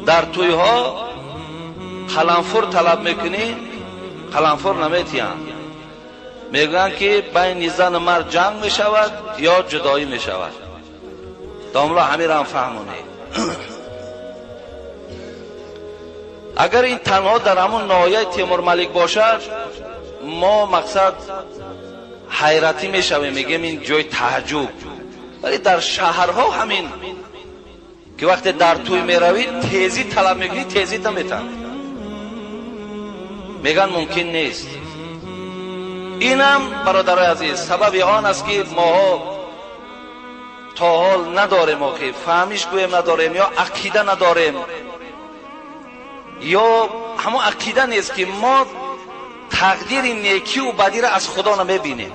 در توی ها قلنفر طلب میکنی، قلنفر نمیتیان. میگن که بین زن و مرد جنگ میشود یا جدایی میشود. داملا همین را هم فهمونه. اگر این تنها در همون ناحیه تیمور ملک باشد، ما مقصد حیرتی میشویم، میگیم این جای تعجب. ولی در شهرها همین که وقتی در توی میروید تیزی طلب میکنی، تیزی نمیتن. میگن ممکن نیست. اینم برادرای عزیز سبب آن است که ما تا حال نداریم، که فهمیش گویم نداریم، یا عقیده نداریم، یا همون عقیده نیست که ما تقدیر نیکی و بدی را از خدا نمیبینیم.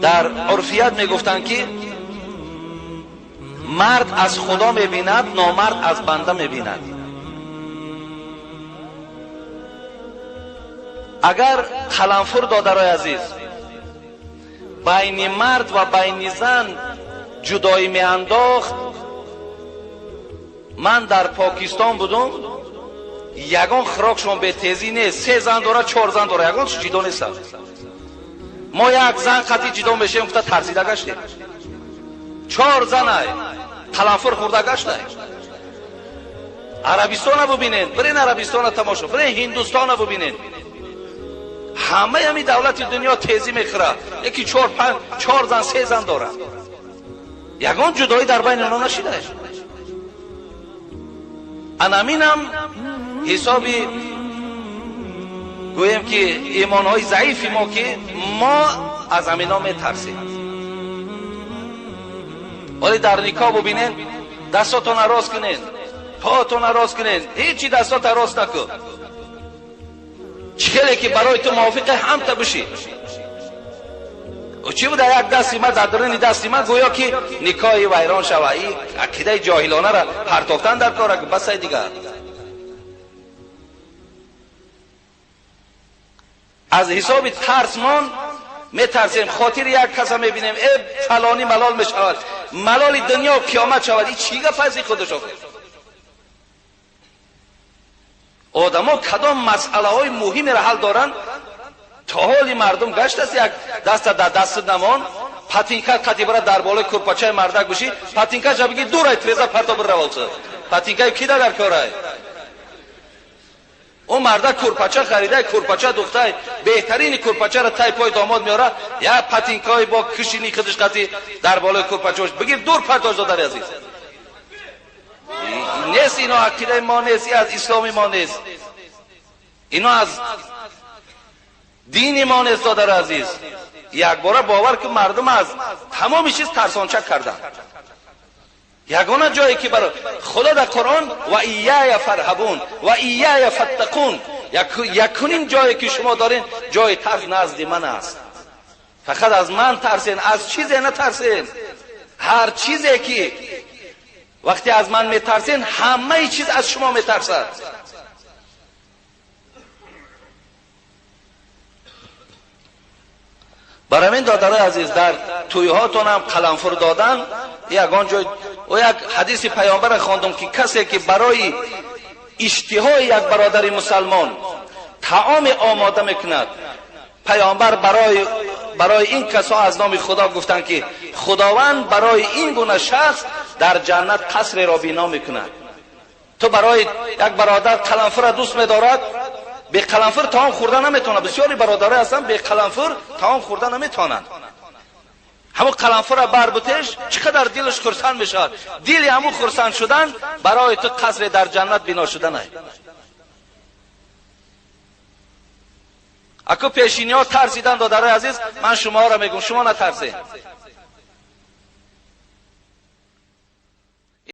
در عرفیت میگفتن که مرد از خدا میبیند، نامرد از بنده میبیند. اگر قلنفر دادرای عزیز بین مرد و بین زن جدایی میانداخت، من در پاکستان بودم، یگان خراکشون به تیزی نیست، 3 زن داره 4 زن داره، یگان جدا نیست. ما یک زن قطعی جدا میشیم گفته ترسیده گشتیم، 4 زن های قلنفر خورده گشته. عربستان ببینین، برین عربستان تماشا، برین هندوستان ببینین، همه همی دولت دنیا تیزی میخوره، یکی 4 زن 3 زن داره، یگان جدایی در بین اونا نشیده. انامینم حسابی گویم که ایمانهای ضعیفی ما که ما از امینا میترسیم. ولی در نکاح ببینین دستاتون راست کنین، پاتون راست کنین، هیچی دستات راست نکن، چیلی که برای تو موافق هم تا بشی. و چی بود یک دستی ما در درون دستی ما گویا که نکاح ویران شوه. این عقیده جاهلانه را پرتافتن در کاره که بس دیگه. از حساب ترسمان میترسیم، خاطر یک کس میبینیم ای فلانی ملال میشود، ملال دنیا قیامت شود. این چی گپ از خودش آخه؟ آدما کدام مسئله های مهم را حل دارن تا حالی مردم گشت است یک دست در دست نمان، پاتینکا قطعی برای در بالای کورپاچه مردک بشی، پاتینکا جا بگی دور ای تریزا پرتا بر روالسه، پاتینکا کی در کاره؟ اون مرده کورپاچه خریده، کورپاچه دختای بهترین کورپاچه را تای پای داماد میاره، یا پاتینکای با کشینی خودش قطعی در بالای کورپاچهش بگیر دور پرتاش دادر عزیز. نیست اینا عقیده ما نیست، از اسلام ما نیست، اینا از دین ما نیست دادر عزیز. یک بار باور که مردم از تمام چیز ترسانچک کردن. یگانه جایی که برای خدا در قرآن و ایای فرهبون و ایای فتقون، یکنین جایی که شما دارین جای ترس نزد من است، فقط از من ترسین، از چیزی نترسین. هر چیزی که وقتی از من میترسین همه چیز از شما میترسد. برای من دادرای عزیز در تویهاتون هم قلنفر دادن یگان جای و یک حدیث پیامبر خواندم که کسی که برای اشتهای یک برادر مسلمان طعام آماده میکند، پیامبر برای این کسا از نام خدا گفتند که خداوند برای این گونه شخص در جنت قصر را بنا میکند. تو برای یک برادر قلنفر دوست می‌دارد، به قلنفر طعام خوردن نمیتونه. بسیاری برادرای هستن به قلنفر طعام خوردن نمیتونن. همون قلنفر را بربطش چقدر دلش خرسند میشد. دل همون خرسند شدن برای تو قصر در جنت بنا شدن است. اگه پیشینی ها ترسیدن دادر عزیز، من شما را میگم شما نترسید.